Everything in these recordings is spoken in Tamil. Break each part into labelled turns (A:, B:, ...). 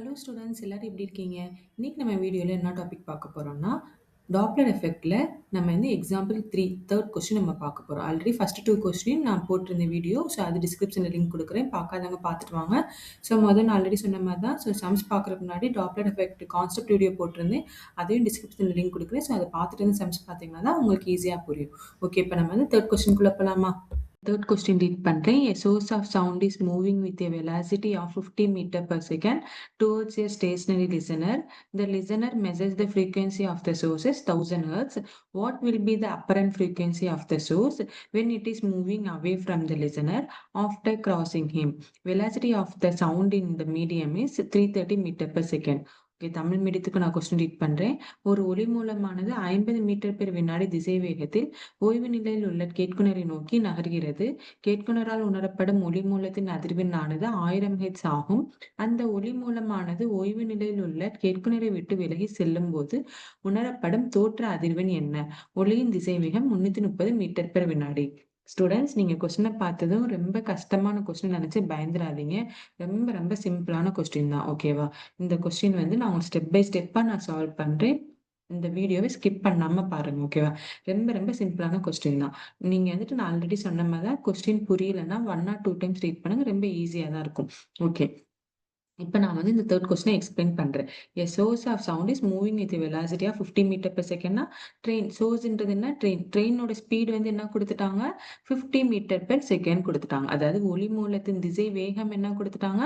A: ஹலோ ஸ்டூடெண்ட்ஸ் எல்லாரும் எப்படி இருக்கீங்க? இன்னைக்கு நம்ம வீடியோவில் என்ன டாபிக் பார்க்க போறோம்னா டாப்லர் எஃபெக்ட்ல நம்ம வந்து எக்ஸாம்பிள் 3 தேர்ட் கொஸ்டின் நம்ம பார்க்க போறோம். ஆல்ரெடி ஃபர்ஸ்ட் 2 கொஸ்டின் நான் போட்டிருந்த வீடியோ. ஸோ அது டிஸ்கிரிப்ஷனில் லிங்க் கொடுக்குறேன். பார்க்காதவங்க பார்த்துட்டு வாங்க. ஸோ நான் ஆல்ரெடி சொன்ன மாதிரி தான். ஸோ சம்ஸ் பார்க்குறதுக்கு முன்னாடி டாப்லர் எஃபெக்ட் கான்செப்ட் வீடியோ போட்டிருந்தேன். அதையும் டிஸ்கிரிப்ஷனில் லிங்க் கொடுக்குறேன். ஸோ அதை பார்த்துட்டு வந்து சம்ஸ் பார்த்தீங்கன்னா தான் உங்களுக்கு ஈஸியாக புரியும். ஓகே, இப்போ நம்ம வந்து தேர்ட் கொஸ்டின்குள்ளே போகலாமா? Third question read பண்றேன். A source of sound is moving with a velocity of 50 meter per second towards a stationary listener. The listener measures the frequency of the source as 1000 hertz. What will be the apparent frequency of the source when it is moving away from the listener after crossing him? Velocity of the sound in the medium is 330 meter per second. Okay, Tamil மீடியத்துக்கு நான் கொஸ்டின் ரீட் பண்றேன். ஒரு ஒளி மூலமானது 50 மீட்டர் பெர் வினாடி திசை வேகத்தில் ஓய்வு நிலையில் உள்ள கேட்குனரை நோக்கி நகர்கிறது. கேட்குனரால் உணரப்படும் ஒளி மூலத்தின் அதிர்வெண்ணானது 1000 ஹெர்ட்ஸ் ஆகும். அந்த ஒளி மூலமானது ஓய்வு நிலையில் உள்ள கேட்குனரை விட்டு விலகி செல்லும் போது உணரப்படும் தோற்ற அதிர்வெண் என்ன? ஒளியின் திசைவேகம் 330 மீட்டர் பெர் வினாடி. ஸ்டூடெண்ட்ஸ், நீங்க கொஸ்டினை பார்த்ததும் ரொம்ப கஷ்டமான கொஸ்டின் நினைச்சு பயந்துடாதீங்க. ரொம்ப ரொம்ப சிம்பிளான கொஸ்டின் தான். ஓகேவா? இந்த கொஸ்டின் வந்து நான் ஸ்டெப் பை ஸ்டெப்பா நான் சால்வ் பண்றேன். இந்த வீடியோவை ஸ்கிப் பண்ணாம பாருங்க. ஓகேவா? ரொம்ப ரொம்ப சிம்பிளான கொஸ்டின் தான். நீங்க வந்துட்டு நான் ஆல்ரெடி சொன்ன மாதிரி தான், கொஸ்டின் புரியலன்னா 1 or 2 டைம்ஸ் ரீட் பண்ணுங்க. ரொம்ப ஈஸியா தான் இருக்கும். ஓகே, இப்போ நான் வந்து இந்த தேர்ட் கொஸ்டினை எக்ஸ்பிளைன் பண்றேன். A source of sound is moving with velocity of 50 metre per செகண்ட்னா ட்ரெயின். சோர்ஸ்ன்றது என்ன? ட்ரெயின். ட்ரெயினோட ஸ்பீடு வந்து என்ன கொடுத்துட்டாங்க? 50 மீட்டர் பெர் செகண்ட் கொடுத்துட்டாங்க. அதாவது ஒளி மூலத்தின் திசை வேகம் என்ன கொடுத்துட்டாங்க?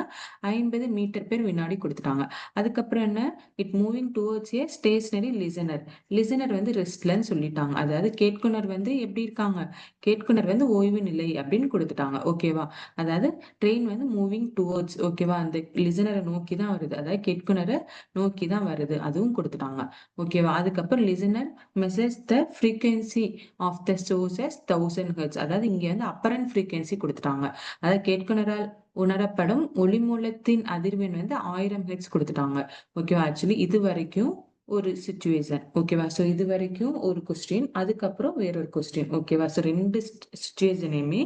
A: 50 மீட்டர் பெர் வினாடி கொடுத்துட்டாங்க. அதுக்கப்புறம் என்ன? It moving towards a stationary listener. Listener வந்து ரெஸ்ட்லன்னு சொல்லிட்டாங்க. அதாவது கேட்குனர் வந்து எப்படி இருக்காங்க? கேட்குனர் வந்து ஓய்வு நிலை அப்படின்னு கொடுத்துட்டாங்க. ஓகேவா? அதாவது ட்ரெயின் வந்து மூவிங் டுவர்ட்ஸ். ஓகேவா? அந்த லிசனரை நோக்கி தான் வருது. அதாவது கேட்குனரை நோக்கி தான் வருது. அதுவும் கொடுத்துட்டாங்க. ஓகேவா? அதுக்கப்புறம் listener message the frequency of the sources 1000 hertz. அதாவது இங்க வந்து அப்பரண்ட் ஃப்ரீக்வன்சி கொடுத்துட்டாங்க. அதாவது கேட்குனரால் உணரப்படும் ஒளி மூலத்தின் அதிர்வெண் வந்து 1000 ஹெர்ட்ஸ் கொடுத்துட்டாங்க. ஓகேவா? ஆக்சுவலி இது வரைக்கும் ஒரு சிச்சுவேஷன். ஓகேவா? ஸோ இது வரைக்கும் ஒரு கொஸ்டின், அதுக்கப்புறம் வேறொரு கொஸ்டின். ஓகேவா? ஸோ ரெண்டு சிச்சுவேஷனையுமே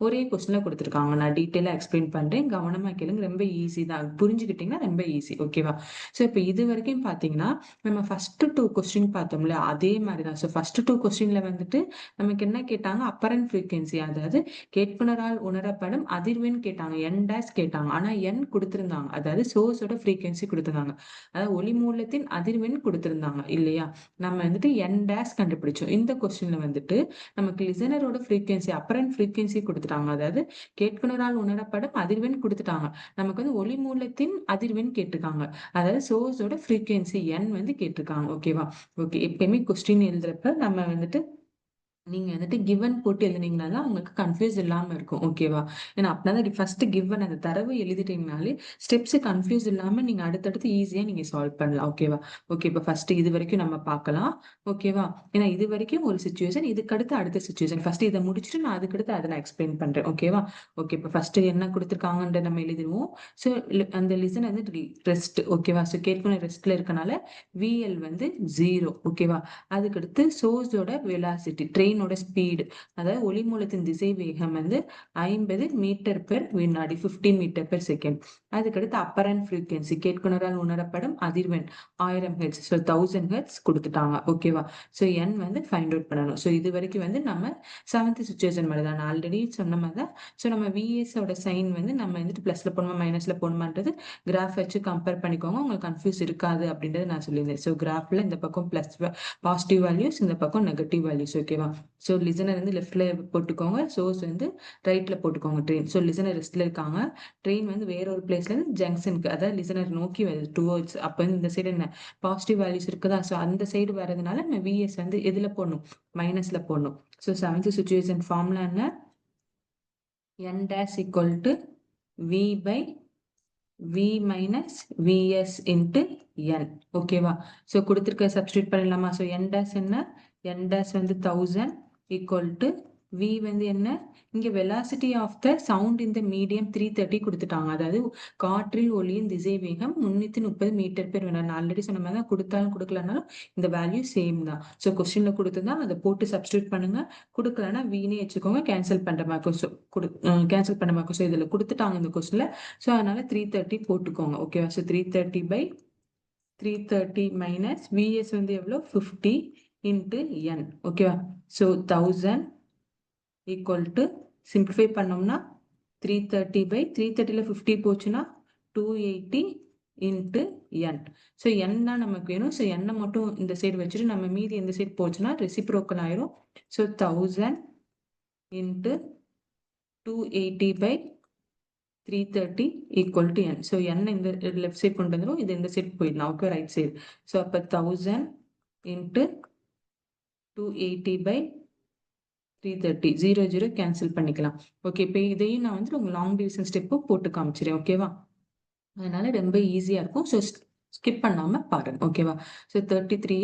A: ஒரே கொஸ்டின்ல கொடுத்துருக்காங்க. நான் டீட்டெயிலாக எக்ஸ்பிளைன் பண்றேன். கவனமா கேளுங்க. ரொம்ப ஈஸி தான். புரிஞ்சுக்கிட்டீங்கன்னா ரொம்ப ஈஸி. ஓகேவா? ஸோ இப்போ இது வரைக்கும் பார்த்தீங்கன்னா நம்ம ஃபர்ஸ்ட் 2 கொஸ்டின் பார்த்தோம்ல, அதே மாதிரி தான். ஸோ ஃபர்ஸ்ட் 2 கொஸ்டின்ல வந்துட்டு நமக்கு என்ன கேட்டாங்க? அப்பரண்ட் ஃப்ரீக்வன்சி, அதாவது கேட்புணரால் உணரப்படும் அதிர்வெண் கேட்டாங்க. என் டேஷ் கேட்டாங்க. ஆனா என் கொடுத்திருந்தாங்க. அதாவது சோர்ஸோட ஃப்ரீக்வன்சி கொடுத்திருந்தாங்க. அதாவது ஒளி மூலத்தின் அதிர்வெண் கொடுத்திருந்தாங்க இல்லையா? நம்ம வந்துட்டு என் டேஷ் கண்டுபிடிச்சோம். இந்த கொஸ்டின்ல வந்துட்டு நமக்கு லிசனரோட ஃப்ரீக்வன்சி, அப்பரண்ட் ஃப்ரீக்வன்சி கொடுத்துட்டாங்க. அதாவது கேட்புணரால் உணரப்படும் அதிர்வெண் கொடுத்துட்டாங்க. நமக்கு வந்து ஒளி மூலத்தின் அதிர்வெண் கேட்டிருக்காங்க. அதாவது சோர்ஸோட ஃப்ரீக்வன்சி என் வந்து கேட்டிருக்காங்க. ஓகேவா? ஓகே, எப்பயுமே கொஸ்டின் எழுதுறப்ப நம்ம வந்துட்டு நீங்க வந்துட்டு கிவன் போட்டு எழுதுனீங்கன்னா தான் உங்களுக்கு கன்ஃபியூஸ் இல்லாம இருக்கும். ஓகேவா? ஏன்னா அப்படின்னா ஃபர்ஸ்ட் கிவன் அந்த தரவு எழுதிட்டீங்கனாலே ஸ்டெப்ஸ் கன்ஃபியூஸ் இல்லாம நீங்க அடுத்தடுத்து ஈஸியா நீங்க சால்வ் பண்ணலாம். ஓகேவா? ஓகே, இப்போ ஃபர்ஸ்ட் இது வரைக்கும் நம்ம பார்க்கலாம். ஓகேவா? ஏன்னா இது வரைக்கும் ஒரு சிச்சுவேஷன், இதுக்கு அடுத்து அடுத்த சிச்சுவேஷன். ஃபர்ஸ்ட் இதை முடிச்சுட்டு நான் அதுக்கடுத்து அதை நான் எக்ஸ்பிளைன் பண்றேன். ஓகேவா? ஓகே, இப்போ ஃபர்ஸ்ட் என்ன கொடுத்துருக்காங்கன்ற நம்ம எழுதிடுவோம். ஸோ அந்த லிசன் வந்து ரெஸ்ட். ஓகேவா? ஸோ கேட்கணும் ரெஸ்ட்ல இருக்கனால விஎல் வந்து 0. ஓகேவா? அதுக்கடுத்து சோர்ஸோட வெலாசிட்டி, ட்ரெயினோட ஸ்பீடு, அதாவது ஒளி மூலத்தின் திசை வேகம் வந்து 50 மீட்டர் பெர் வினாடி, 50 மீட்டர் பெர் செகண்ட். அதுக்கடுத்து அப்பரண்ட் ஃப்ரீக்வன்சி, கேட்குனரால் உணரப்படும் அதிர்வெண் 1000 ஹெர்ட்ஸ். ஸோ 1000 ஹெர்ட்ஸ் கொடுத்துட்டாங்க. ஓகேவா? ஸோ என் வந்து ஃபைண்ட் அவுட் பண்ணணும். ஸோ இது வரைக்கும் வந்து நம்ம 7th சிச்சுவேஷன் மாதிரி தான். நான் ஆல்ரெடி சொன்ன மாதிரி தான். ஸோ நம்ம விஎஸோட சைன் வந்து நம்ம வந்துட்டு பிளஸ்ல போடணுமா மைனஸ்ல போடணுமான்றது கிராஃப் வச்சு கம்பேர் பண்ணிக்கோங்க. உங்களுக்கு கன்ஃபியூஸ் இருக்காது அப்படின்றத நான் சொல்லியிருந்தேன். ஸோ கிராஃப்ல இந்த பக்கம் பிளஸ் பாசிட்டிவ் வேல்யூஸ், இந்த பக்கம் நெகட்டிவ் வேல்யூஸ். ஓகேவா? ஸோ லிசனர் வந்து லெஃப்ட்ல போட்டுக்கோங்க, சோர்ஸ் வந்து ரைட்ல போட்டுக்கோங்க. ட்ரெயின். ஸோ லிசனர் ரெஸ்ட்ல இருக்காங்க. ட்ரெயின் வந்து வேற ஒரு பிளேஸ்ல இருந்து ஜங்ஷனுக்கு, அதாவது லிசனர் நோக்கி வருது டுவர்ட்ஸ். அப்போ இந்த சைடு என்ன பாசிட்டிவ் வேல்யூஸ் இருக்குதா? ஸோ அந்த சைடு வரதுனால நம்ம விஎஸ் வந்து எதுல போடணும்? மைனஸ்ல போடணும். ஸோ 7th சிச்சுவேஷன் ஃபார்முலா என்ன? n dash equal to v by v minus vs into n. ஓகேவா? ஸோ கொடுத்துருக்க சப்ஸ்டியூட் பண்ணலாமா? ஸோ n dash என்ன? n dash வந்து 1000 equal to v வந்து என்ன, இங்க வெலாசிட்டி ஆஃப் த சவுண்ட் இந்த மீடியம் 330 கொடுத்துட்டாங்க. அதாவது காற்றில் ஒலியின் திசை வேகம் 330 மீட்டர் பெர் வினாடி. நான் ஆல்ரெடி சொன்ன மாதிரி தான், கொடுத்தாலும் கொடுக்கலனாலும் இந்த வேல்யூ சேம் தான். ஸோ கொஸ்டின்ல கொடுத்துருந்தா அதை போட்டு சப்ஸ்டியூட் பண்ணுங்க, கொடுக்கலன்னா வீணே வச்சுக்கோங்க, கேன்சல் பண்ற மாதிரி கேன்சல் பண்ண மாதிரி. ஸோ இதுல கொடுத்துட்டாங்க இந்த கொஸ்டின்ல, ஸோ அதனால 330 போட்டுக்கோங்க. ஓகேவா? ஸோ 330 by 330 minus vs வந்து எவ்வளோ 50 into n. ஓகேவா? ஸோ 1000 equal to simplify பண்ணோம்னா 330 by 330ல 50 போச்சுன்னா 280 into n. ஸோ n தான் நமக்கு வேணும். ஸோ n மட்டும் இந்த சைடு வச்சுட்டு நம்ம மீதி இந்த சைடு போச்சுன்னா ரெசிப்ரோக்கல் ஆயிரும். So 1000 into 280 by 330 equal to n. So n இந்த லெஃப்ட் சைட் கொண்டு வந்துடும், இது இந்த சைட் போயிடலாம். Okay, right side. ஸோ அப்போ 1000 into 280 by 330, 0 0 கேன்சல் பண்ணிக்கலாம். ஓகே, இப்போ இதையும் நான் வந்து உங்க லாங் டிவிஷன் ஸ்டெப்பு போட்டு காமிச்சிடுறேன். ஓகேவா? அதனால ரொம்ப ஈஸியா இருக்கும். ஸோ ஸ்கிப் பண்ணாம பாருங்க. ஓகேவா? ஸோ 33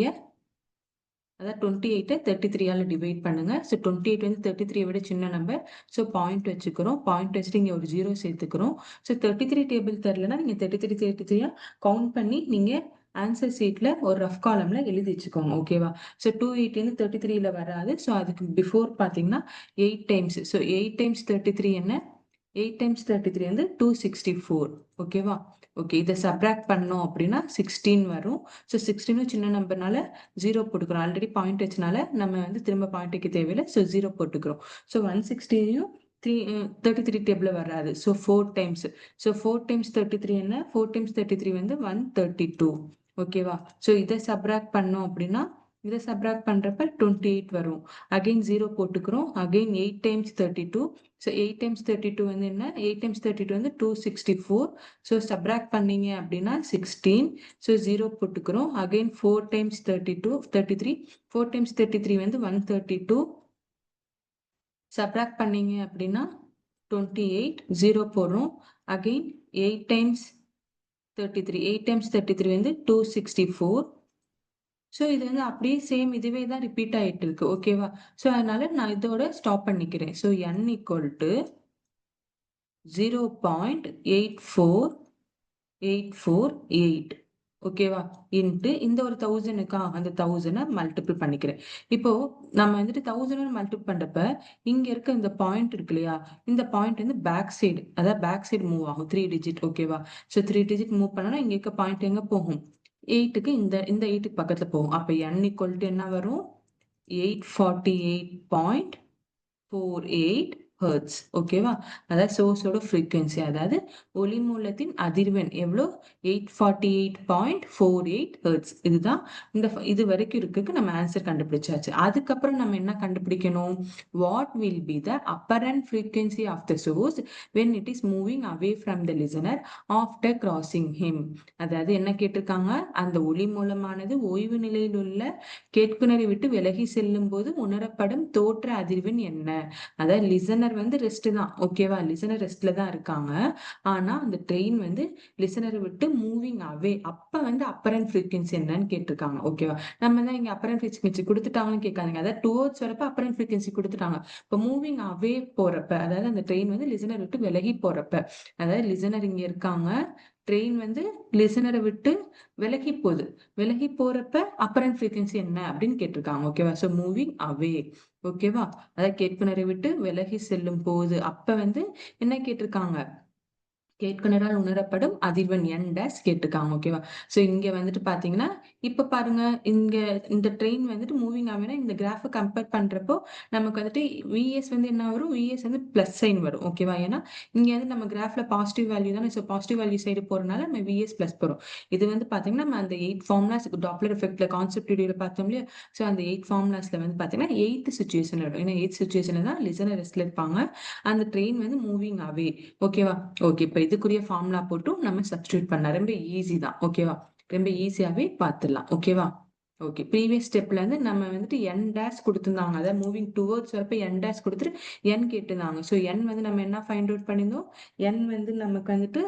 A: அதாவது 28 33ஆல டிவைட் பண்ணுங்க. ஸோ 28 வந்து 33 விட சின்ன நம்பர். ஸோ பாயிண்ட் வச்சுக்கிறோம். பாயிண்ட் வச்சுட்டு இங்கே ஒரு 0 சேர்த்துக்கிறோம். ஸோ 33 டேபிள் தெரிலனா நீங்கள் 33 கவுண்ட் பண்ணி நீங்கள் ஆன்சர் சீட்ல ஒரு ரஃப் காலம்ல எழுதி வச்சுக்கோங்க. ஓகேவா? ஸோ 280 வந்து 33ல வராது. ஸோ அதுக்கு பிஃபோர் பார்த்தீங்கன்னா 8 டைம்ஸ். ஸோ 8 டைம்ஸ் 33 என்ன? 8 டைம்ஸ் 33 வந்து 264. ஓகேவா? ஓகே, இதை சப்ராக்ட் பண்ணோம் அப்படின்னா 16 வரும். ஸோ 16 சின்ன நம்பர்னால 0 போட்டுக்கிறோம். ஆல்ரெடி பாயிண்ட் வச்சனால நம்ம வந்து திரும்ப பாயிண்ட் வைக்க தேவையில்லை. ஸோ 0 போட்டுக்கிறோம். ஸோ 160யும் 33 டேபிள் வராது. So 4 times. ஸோ 4 டைம்ஸ் 33 என்ன? 4 டைம்ஸ் 33 வந்து 132. ஓகேவா? ஸோ இதை சப்ராக்ட் பண்ணோம் அப்படின்னா இதை சப்ராக்ட் பண்றப்ப 28 வரும். அகைன் 0 போட்டுக்கிறோம். Again 8 times 32. ஸோ 8 டைம்ஸ் 32 வந்து என்ன? 8 டைம்ஸ் 32 வந்து 264. ஸோ சப்ராக்ட் பண்ணீங்க அப்படின்னா 16. ஸோ 0 போட்டுக்கிறோம். Again 4 times 33. 4 டைம்ஸ் 33 வந்து 132. சப்ராக்ட் பண்ணீங்க அப்படின்னா 28. 0 போடுறோம். Again 8 times 33. 8 டைம்ஸ் 33 வந்து 264. ஸோ இது வந்து அப்படியே சேம் இதுவே தான் ரிப்பீட் ஆயிட்டு இருக்கு. ஓகேவா? ஸோ அதனால நான் இதோட ஸ்டாப் பண்ணிக்கிறேன். So n equal to 0.84848. ஓகேவா? இன்ட்டு இந்த ஒரு 1000க்கா அந்த 1000 மல்டிபிள் பண்ணிக்கிறேன். இப்போ நம்ம வந்துட்டு 1000 மல்டிபிள் பண்றப்ப இங்க இருக்க இந்த பாயிண்ட் இருக்கு இல்லையா? இந்த பாயிண்ட் வந்து பேக் சைடு, அதாவது பேக் சைடு மூவ் ஆகும் 3 டிஜிட். ஓகேவா? ஸோ 3 டிஜிட் மூவ் பண்ணனா இங்க இருக்க பாயிண்ட் எங்க போகும்? 8க்கு இந்த 8க்கு பக்கத்துல போகும். அப்ப n ஈக்குவல் டு என்ன வரும்? 848.48 ஹெர்ட்ஸ். ஓகேவா? அதாவது சோர்ஸோட ஃப்ரீக்வன்சி, அதாவது ஒளி மூலத்தின் அதிர்வெண் எவ்வளோ? 848.48 ஹெர்ட்ஸ். இதுதான் இது வரைக்கும் இருக்கு. நம்ம ஆன்சர் கண்டுபிடிச்சாச்சு. அதுக்கப்புறம் நம்ம என்ன கண்டுபிடிக்கணும்? What will be the apparent frequency of the source when it is moving away from the listener after crossing him. அதாவது என்ன கேட்டிருக்காங்க? அந்த ஒளி மூலமானது ஓய்வு நிலையில் உள்ள கேட்குனரை விட்டு விலகி செல்லும் போது உணரப்படும் தோற்ற அதிர்வெண் என்ன? அதாவது லிசனர் வந்து ரெஸ்ட் தான். ஓகேவா? லிசனர் ரெஸ்ட்ல தான் இருக்காங்க. ஆனா அந்த ட்ரெயின் வந்து லிசனரை விட்டு மூவிங் அவே, அப்ப வந்து அப்பரண்ட் ஃப்ரீக்வன்சி என்னன்னு கேட்டிருக்காங்க. ஓகேவா? நம்ம தான் இங்க அப்பரண்ட் ஃப்ரீக்வன்சி கொடுத்துட்டாங்கன்னு கேட்காதீங்க. அதாவது டுவர்ட்ஸ் வரப்ப அப்பரண்ட் ஃப்ரீக்வன்சி கொடுத்துட்டாங்க. இப்போ மூவிங் அவே போறப்ப, அதாவது அந்த ட்ரெயின் வந்து லிசனர் விட்டு விலகி போறப்ப, அதாவது லிசனர் இங்க இருக்காங்க, ட்ரெயின் வந்து லிசனரை விட்டு விலகி போகுது. விலகி போறப்ப அப்பரண்ட் ஃப்ரீக்வன்சி என்ன அப்படின்னு கேட்டிருக்காங்க. ஓகேவா? So moving away. ஓகேவா? அதாவது கேட்புனரை விட்டு விலகி செல்லும் போது அப்ப வந்து என்ன கேட்டிருக்காங்க? கேட்குனரால் உணரப்படும் அதிர்வெண் n டேஷ் கேட்டிருக்காங்க. ஓகேவா? ஸோ இங்க வந்துட்டு பாத்தீங்கன்னா இப்ப பாருங்க, இங்க இந்த ட்ரெயின் வந்துட்டு மூவிங் ஆகுனா இந்த கிராஃபை கம்பேர் பண்றப்போ நமக்கு வந்துட்டு விஎஸ் வந்து என்ன வரும்? விஎஸ் வந்து பிளஸ் சைன் வரும். ஓகேவா? ஏன்னா இங்க வந்து நம்ம கிராஃப்ல பாசிட்டிவ் வேல்யூ தானே. ஸோ பாசிட்டிவ் வேல்யூ சைடு போறதுனால நம்ம விஎஸ் பிளஸ் போறோம். இது வந்து பாத்தீங்கன்னா நம்ம அந்த 8 ஃபார்முலாஸ் டாப்லர் எஃபெக்ட்ல கான்செப்ட் வீடியோல பார்த்தோம் இல்லையா? ஸோ அந்த 8 ஃபார்முலாஸ்ல வந்து பாத்தீங்கன்னா 8th சுச்சுவேஷன் வரும். ஏன்னா 8th சுச்சுவேஷன்ல தான் லிசனர் ரெஸ்ட்ல இருப்பாங்க, அந்த ட்ரெயின் வந்து மூவிங் அவே. ஓகேவா? ஓகே, இப்போ இதுக்குரிய ஃபார்முலா போட்டும் நம்ம சப்ஸ்டியூட் பண்ணலாம். ரொம்ப ஈஸி தான். ஓகேவா? ரொம்ப ஈஸியாவே பார்த்துடலாம். ஓகேவா? ஓகே, ப்ரீவியஸ் ஸ்டெப்ல இருந்து நம்ம வந்துட்டு n டேஷ் கொடுத்துருந்தாங்க, அதாவது மூவிங் டுவர்ட்ஸ் வரப்ப n டேஷ் கொடுத்துட்டு n கேட்டிருந்தாங்க. ஸோ n வந்து நம்ம என்ன ஃபைண்ட் அவுட் பண்ணியிருந்தோம்? n வந்து நமக்கு வந்துட்டு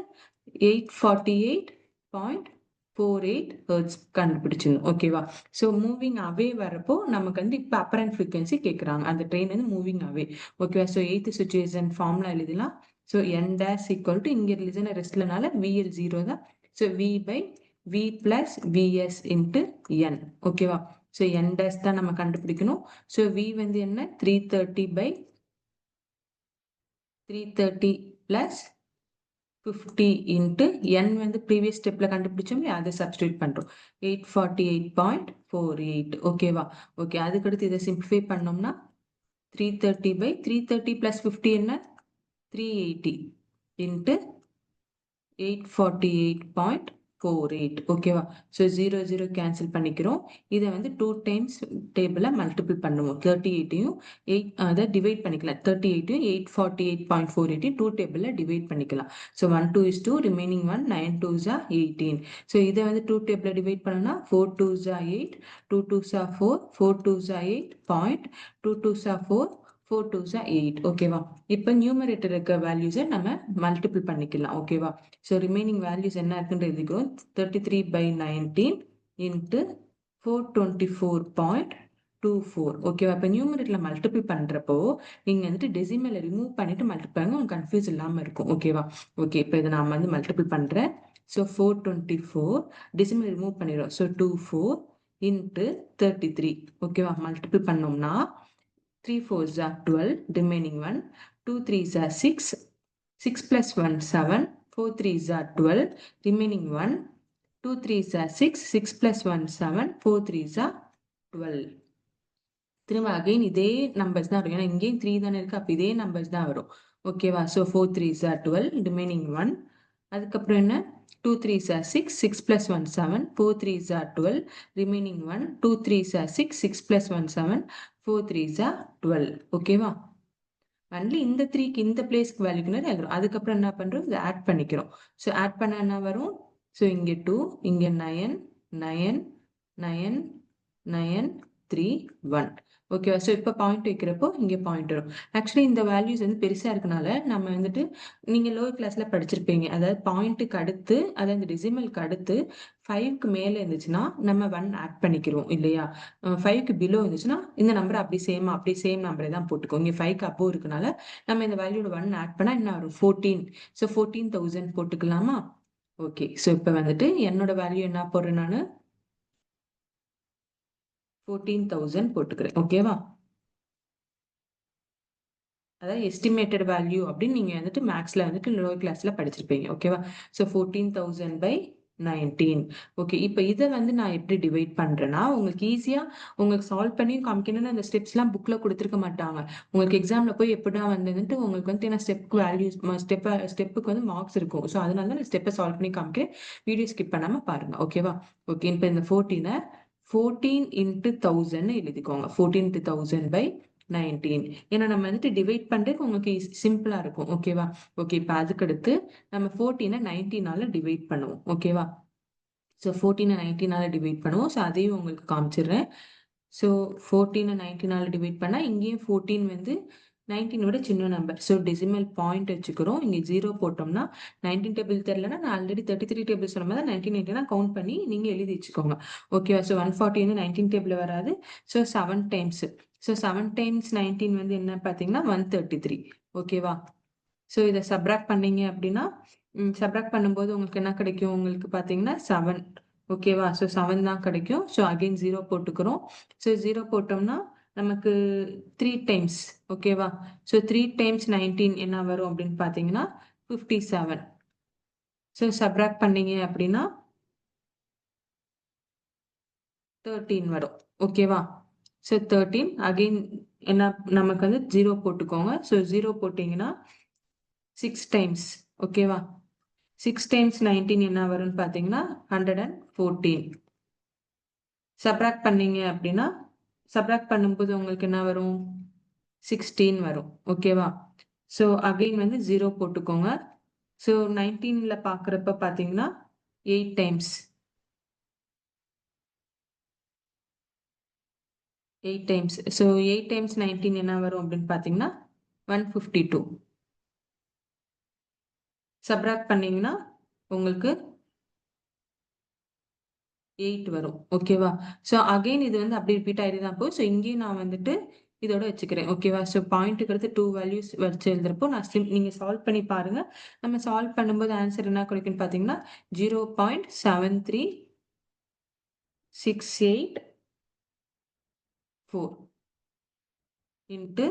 A: 848.48 48 ஹெர்ட்ஸ் கண்டுபிடிச்சிடணும். ஓகேவா? ஸோ மூவிங் அவே வரப்போ நமக்கு வந்து இப்போ அப்பரண்ட் ஃப்ரீக்வன்சி கேட்குறாங்க. அந்த ட்ரெயின் வந்து மூவிங் அவே. ஓகேவா? ஸோ எய்த் சுச்சுவேஷன் ஃபார்முலா எழுதலாம். So N dash equal to இங்கே லிசன ரெஸ்ட்லனால விஎல் 0 தான். So V by V plus VS into N. ஓகேவா? ஸோ என் டேஷ் தான் நம்ம கண்டுபிடிக்கணும். ஸோ வி வந்து என்ன 330 பை 330 பிளஸ் 50 இன்ட்டு n வந்து ப்ரீவியஸ் ஸ்டெப்ல கண்டுபிடிச்சோம் அதை சப்ஸ்டியூட் பண்றோம். 848.48. ஓகேவா? ஓகே, அதுக்கடுத்து இதை சிம்பிளிஃபை பண்ணோம்னா 330 பை 330 பிளஸ் 50 என்ன 380 இன்ட்டு 848.48. ஓகேவா? ஸோ 0 கேன்சல் பண்ணிக்கிறோம். இதை வந்து 2 டைம்ஸ் டேபிளை மல்டிபிள் பண்ணுவோம். 38ஐயும் 8 அதை டிவைட் பண்ணிக்கலாம். 38ஐயும் 848.48 2 டேபிளில் டிவைட் பண்ணிக்கலாம். So 1 2 is 2, remaining 1 9 2s are 18. So இதை வந்து 2 டேபிளில் டிவைட் பண்ணோம்னா 4 2s are 8, 2 2s are 4, 4 2s are 8, 2 2s are 4, 4 2s are 8. ஓகேவா? இப்போ நியூமரேட்டர் இருக்க வேல்யூஸை நம்ம மல்டிபிள் பண்ணிக்கலாம். ஓகேவா? ஸோ ரிமைனிங் வேல்யூஸ் என்ன இருக்குன்னு எழுதிக்கிறோம். 33/19 இன்ட்டு 424.24. ஓகேவா? இப்போ நியூமரேட்டரில் மல்டிபிள் பண்ணுறப்போ நீங்கள் வந்துட்டு டெசிமலை ரிமூவ் பண்ணிட்டு மல்டிபிள் பண்ணுங்க, உங்களுக்கு கன்ஃபியூஸ் இல்லாமல் இருக்கும். ஓகேவா? ஓகே, இப்போ இதை நான் வந்து மல்டிபிள் பண்ணுறேன். ஸோ 424 டெசிமல் ரிமூவ் பண்ணிடுறோம். So 24 into 33. ஓகேவா? மல்டிபிள் பண்ணோம்னா 3 4s are 12, remaining 1, 2 3s are 6, 6 plus 1 7, 4 3s are 12, remaining 1, 2 3s are 6, 6 plus 1 7, 4 3s are 12. திரும்ப அகைன் இதே நம்பர்ஸ் தான் வரும். ஏன்னா இங்கேயும் 3 தானே இருக்கு, அப்போ இதே நம்பர்ஸ் தான் வரும். ஓகேவா? So 4 3s are 12, remaining 1. அதுக்கப்புறம் என்ன 2 3s are 6, 6 plus 1 7, 4 3s are 12, remaining 1, 2 3s are 6, 6 plus 1 7, 4 3s are 12. ஓகேவா? ஒன்லி இந்த 3க்கு இந்த பிளேஸ்க்கு வேல்யூக்குன்னு எழுதுறோம். அதுக்கப்புறம் என்ன பண்றோம், இதை ஆட் பண்ணிக்கிறோம். ஸோ ஆட் பண்ண என்ன வரும், ஸோ இங்கே 2, இங்கே 9 9 9 9 3 1. ஓகேவா? ஸோ இப்போ பாயிண்ட் வைக்கிறப்போ இங்கே பாயிண்ட் வரும். ஆக்சுவலி இந்த வேல்யூஸ் வந்து பெருசாக இருக்கனால நம்ம வந்துட்டு நீங்கள் லோவர் கிளாஸில் படிச்சிருப்பீங்க. அதாவது பாயிண்ட்டுக்கு அடுத்து, அதாவது இந்த டெசிமலுக்கு அடுத்து 5க்கு மேலே இருந்துச்சுன்னா நம்ம 1 ஆட் பண்ணிக்கிறோம் இல்லையா? 5க்கு பிலோ இருந்துச்சுன்னா இந்த நம்பர் அப்படி சேம் நம்பரை தான் போட்டுக்கோங்க. இங்கே 5க்கு அப்போ இருக்கனால நம்ம இந்த வேல்யூட 1 ஆட் பண்ணால் என்ன வரும் 14. ஸோ 14,000 போட்டுக்கலாமா? ஓகே, ஸோ இப்போ வந்துட்டு என்னோட வேல்யூ என்ன போடுறேன், நான் 14,000 போட்டுக்கிறேன். ஓகேவா? அதாவது எஸ்டிமேட்டட் வேல்யூ அப்படின்னு நீங்க வந்துட்டு மேக்ஸ்ல வந்துட்டு லோவர் கிளாஸ்ல படிச்சிருப்பீங்க. ஓகேவா? ஸோ 14,000/19. ஓகே, இப்போ இதை வந்து நான் எப்படி டிவைட் பண்றேன்னா, உங்களுக்கு ஈஸியா உங்களுக்கு சால்வ் பண்ணி காமிக்கணும்னு அந்த ஸ்டெப்ஸ்லாம் புக்ல கொடுத்துருக்க மாட்டாங்க. உங்களுக்கு எக்ஸாம்ல போய் எப்படிடா வந்ததுன்ட்டு உங்களுக்கு வந்து ஏன்னா ஸ்டெப்புக்கு வேல்யூஸ் ஸ்டெப்புக்கு வந்து மார்க்ஸ் இருக்கும். ஸோ அதனால தான் நான் ஸ்டெப்பை சால்வ் பண்ணி காமிக்கிறேன். வீடியோ ஸ்கிப் பண்ணாம பாருங்க. ஓகேவா? ஓகே, இப்போ இந்த 14 into 1000 எழுதிக்கோங்க. 14 into 1000/19. ஏன்னா நம்ம வந்துட்டு டிவைட் பண்றதுக்கு உங்களுக்கு சிம்பிளா இருக்கும். ஓகேவா? ஓகே, இப்போ அதுக்கடுத்து நம்ம 14 19 டிவைட் பண்ணுவோம். ஓகேவா? ஸோ 14 19 டிவைட் பண்ணுவோம். ஸோ அதையும் உங்களுக்கு காமிச்சிடுறேன். ஸோ 14 19 டிவைட் பண்ணா இங்கேயும் 14 வந்து 19 விட சின்ன நம்பர். ஸோ டெசிமல் பாயிண்ட் வச்சுக்கிறோம். இங்கே 0 போட்டோம்னா 19 டேபிள் தெரியலன்னா நான் ஆல்ரெடி 33 டேபிள் சொன்ன மாதிரி 19 கவுண்ட் பண்ணி நீங்க எழுதி வச்சுக்கோங்க. ஓகேவா? ஸோ 140 வந்து 19 டேபிள் வராது. So 7 times. ஸோ 7 டைம்ஸ் 19 வந்து என்ன பார்த்தீங்கன்னா 133. ஓகேவா? ஸோ இதை சப்ராக்ட் பண்ணீங்க அப்படின்னா சப்ராக்ட் பண்ணும்போது உங்களுக்கு என்ன கிடைக்கும், உங்களுக்கு பார்த்தீங்கன்னா 7. ஓகேவா? ஸோ 7 தான் கிடைக்கும். ஸோ அகைன் 0 போட்டுக்கிறோம். ஸோ 0 போட்டோம்னா நமக்கு 3 டைம்ஸ். ஓகேவா? ஸோ 3 டைம்ஸ் 19 என்ன வரும் அப்படின்னு பார்த்தீங்கன்னா 57. ஸோ சப்ராக்ட் பண்ணீங்க அப்படின்னா 13 வரும். ஓகேவா? ஸோ 13 அகைன் என்ன நமக்கு வந்து 0 போட்டுக்கோங்க. ஸோ 0 போட்டிங்கன்னா 6 டைம்ஸ். ஓகேவா? 6 டைம்ஸ் 19 என்ன வரும்னு பார்த்தீங்கன்னா 114. சப்ராக்ட் பண்ணீங்க அப்படின்னா சப்ராக்ட் பண்ணும்போது உங்களுக்கு என்ன வரும் 16 வரும். ஓகேவா? ஸோ அகைன் வந்து 0 போட்டுக்கோங்க. ஸோ 19ல பார்க்குறப்ப பார்த்தீங்கன்னா 8 டைம்ஸ். 8 டைம்ஸ். ஸோ 8 டைம்ஸ் 19 என்ன வரும் அப்படின்னு பார்த்தீங்கன்னா 152. சப்ராக்ட் பண்ணீங்கன்னா உங்களுக்கு 8 வரும். ஓகேவா? ஸோ அகைன் இது வந்து அப்படியே ரிப்பீட் ஆயிட்டு தான் போகும். ஸோ இங்கேயும் நான் வந்துட்டு இதோட வச்சுக்கிறேன். ஓகேவா? ஸோ பாயிண்ட்டுக்கு அடுத்து 2 வேல்யூஸ் வச்சு எழுதுறப்போ நான் நீங்க சால்வ் பண்ணி பாருங்க. நம்ம சால்வ் பண்ணும்போது ஆன்சர் என்ன கிடைக்கும்னு பார்த்தீங்கன்னா, 0.73684 இன்ட்டு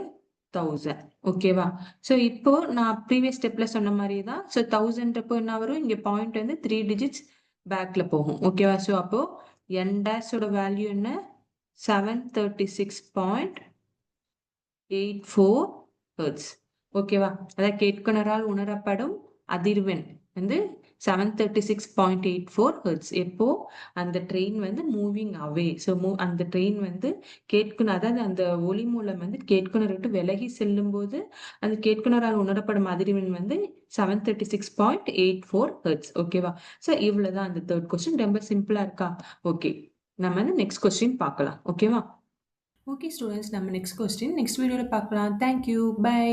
A: 1000. ஓகேவா? ஸோ இப்போ நான் ப்ரீவியஸ் ஸ்டெப்ல சொன்ன மாரியே தான். ஸோ 1000ன்றப்போ என்ன வரும்? இங்க பாயிண்ட் வந்து 3 டிஜிட்ஸ் பேக்ல போகும். ஓகேவா? ஸோ அப்போ n டேஷோட வேல்யூ என்ன? 736.84 ஹெர்ட்ஸ். ஓகேவா? அதான் கேட்கனரால் உணரப்படும் அதிர்வெண் வந்து 736.84 ஹெர்ட்ஸ். எப்போ அந்த ட்ரெயின் வந்து மூவிங் அவே. ஸோ அந்த ட்ரெயின் வந்து அதாவது அந்த ஒலி மூலம் வந்து கேட்கனர விட்டு விலகி செல்லும்போது, அந்த கேட்கனரால் உணரப்படும் அதிர்வெண் வந்து 736.84 ஹெர்ட்ஸ். ஓகேவா? ஸோ இவ்வளவுதான் அந்த 3 கொஸ்டின். ரொம்ப சிம்பிளா இருக்கா? ஓகே. நம்ம வந்து நெக்ஸ்ட் கொஸ்டின் பார்க்கலாம். ஓகேவா? ஓகே ஸ்டூடெண்ட்ஸ், நம்ம நெக்ஸ்ட் கொஸ்டின் நெக்ஸ்ட் வீடியோல பார்க்கலாம். Thank you. பை.